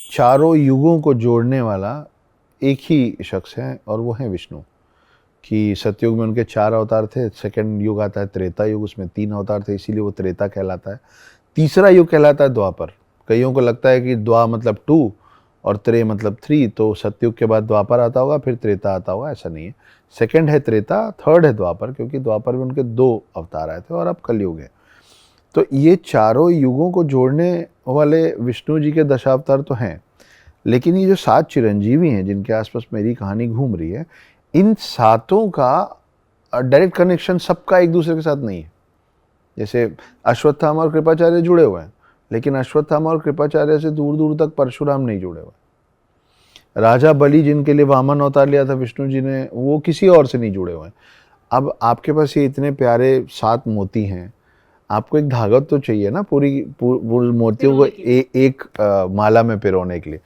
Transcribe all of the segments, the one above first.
चारों युगों को जोड़ने वाला एक ही शख्स है और वो है विष्णु। कि सतयुग में उनके 4 अवतार थे, सेकंड युग आता है त्रेता युग, उसमें 3 अवतार थे, इसीलिए वो त्रेता कहलाता है। तीसरा युग कहलाता है द्वापर। कईयों को लगता है कि द्वा मतलब 2 और त्रे मतलब 3, तो सतयुग के बाद द्वापर आता होगा फिर त्रेता आता होगा, ऐसा नहीं है। सेकंड है त्रेता, थर्ड है द्वापर, क्योंकि द्वापर में उनके 2 अवतार आए थे और अब कलयुग है। तो ये चारों युगों को जोड़ने वाले विष्णु जी के दशावतार तो हैं, लेकिन ये जो 7 चिरंजीवी हैं जिनके आसपास मेरी कहानी घूम रही है, इन सातों का डायरेक्ट कनेक्शन सबका एक दूसरे के साथ नहीं है। जैसे अश्वत्थामा और कृपाचार्य जुड़े हुए हैं, लेकिन अश्वत्थामा और कृपाचार्य से दूर दूर तक परशुराम नहीं जुड़े हुए। राजा बलि जिनके लिए वामन अवतार लिया था विष्णु जी ने, वो किसी और से नहीं जुड़े हुए हैं। अब आपके पास ये इतने प्यारे 7 मोती हैं, आपको एक धागा तो चाहिए ना पूरी मोतियों को एक माला में पिरोने के लिए।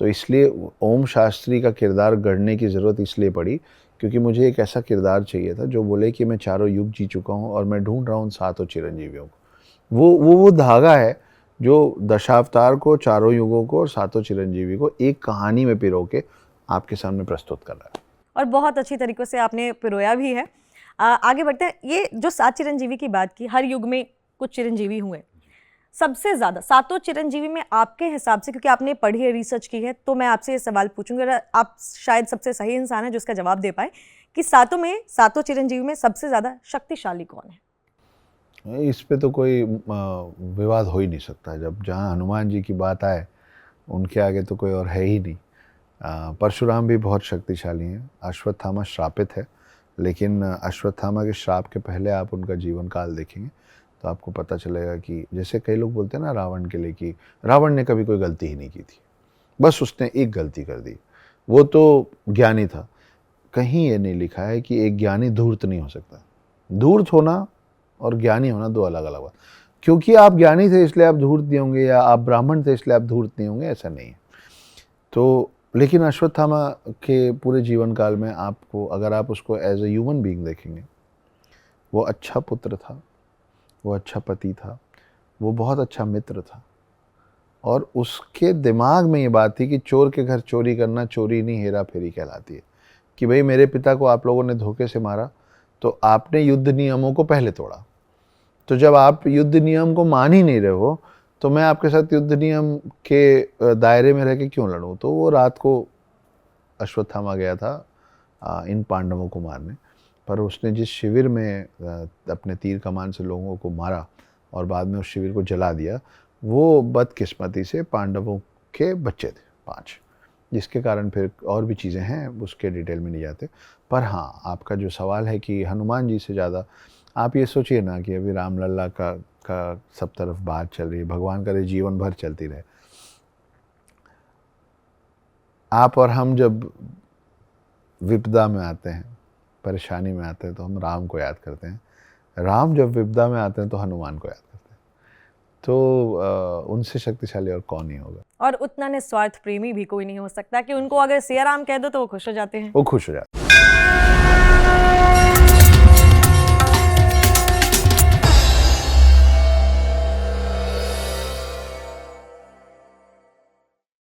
तो इसलिए ओम शास्त्री का किरदार गढ़ने की ज़रूरत इसलिए पड़ी क्योंकि मुझे एक ऐसा किरदार चाहिए था जो बोले कि मैं चारों युग जी चुका हूँ और मैं ढूंढ रहा हूँ 7 चिरंजीवियों को। वो धागा है जो दशावतार को, चारों युगों को और 7 चिरंजीवी को एक कहानी में पिरो के आपके सामने प्रस्तुत कर रहा है। और बहुत अच्छी तरीके से आपने पिरोया भी है। आगे बढ़ते हैं। ये जो 7 चिरंजीवी की बात की, हर युग में कुछ चिरंजीवी हुए, सबसे ज्यादा 7 चिरंजीवी में आपके हिसाब से, क्योंकि आपने पढ़ी है, रिसर्च की है, तो मैं आपसे ये सवाल पूछूंगी और आप शायद सबसे सही इंसान है जो इसका जवाब दे पाए कि 7 चिरंजीवी में सबसे ज्यादा शक्तिशाली कौन है? इस पे तो कोई विवाद हो ही नहीं सकता। जब जहाँ हनुमान जी की बात आए, उनके आगे तो कोई और है ही नहीं। परशुराम भी बहुत शक्तिशाली हैं। अश्वत्थामा श्रापित है, लेकिन अश्वत्थामा के श्राप के पहले आप उनका जीवन काल देखेंगे तो आपको पता चलेगा कि जैसे कई लोग बोलते हैं ना रावण के लिए कि रावण ने कभी कोई गलती ही नहीं की थी, बस उसने एक गलती कर दी, वो तो ज्ञानी था। कहीं ये नहीं लिखा है कि एक ज्ञानी धूर्त नहीं हो सकता। धूर्त होना और ज्ञानी होना 2 अलग अलग बात। क्योंकि आप ज्ञानी थे इसलिए आप धूर्त नहीं होंगे, या आप ब्राह्मण थे इसलिए आप धूर्त नहीं होंगे, ऐसा नहीं है। तो लेकिन अश्वत्थामा के पूरे जीवन काल में आपको, अगर आप उसको एज ए ह्यूमन बीइंग देखेंगे, वो अच्छा पुत्र था, वो अच्छा पति था, वो बहुत अच्छा मित्र था। और उसके दिमाग में ये बात थी कि चोर के घर चोरी करना चोरी नहीं, हेरा फेरी कहलाती है। कि भाई मेरे पिता को आप लोगों ने धोखे से मारा, तो आपने युद्ध नियमों को पहले तोड़ा, तो जब आप युद्ध नियम को मान ही नहीं रहे हो तो मैं आपके साथ युद्ध नियम के दायरे में रह के क्यों लड़ूं। तो वो रात को अश्वत्थामा गया था इन पांडवों को मारने, पर उसने जिस शिविर में अपने तीर कमान से लोगों को मारा और बाद में उस शिविर को जला दिया, वो बदकिस्मती से पांडवों के बच्चे थे 5, जिसके कारण फिर और भी चीज़ें हैं, उसके डिटेल में नहीं जाते। पर हाँ, आपका जो सवाल है कि हनुमान जी से ज़्यादा, आप ये सोचिए ना कि अभी रामलला का सब तरफ बात चल रही है, भगवान करे जीवन भर चलती रहे। आप और हम जब विपदा में आते हैं, परेशानी में आते हैं, तो हम राम को याद करते हैं। राम जब विपदा में आते हैं तो हनुमान को याद करते हैं। तो उनसे शक्तिशाली और कौन ही होगा। और उतना निस्वार्थ प्रेमी भी कोई नहीं हो सकता कि उनको अगर सिया राम कह दो तो वो खुश हो जाते हैं। वो खुश हो जाते हैं।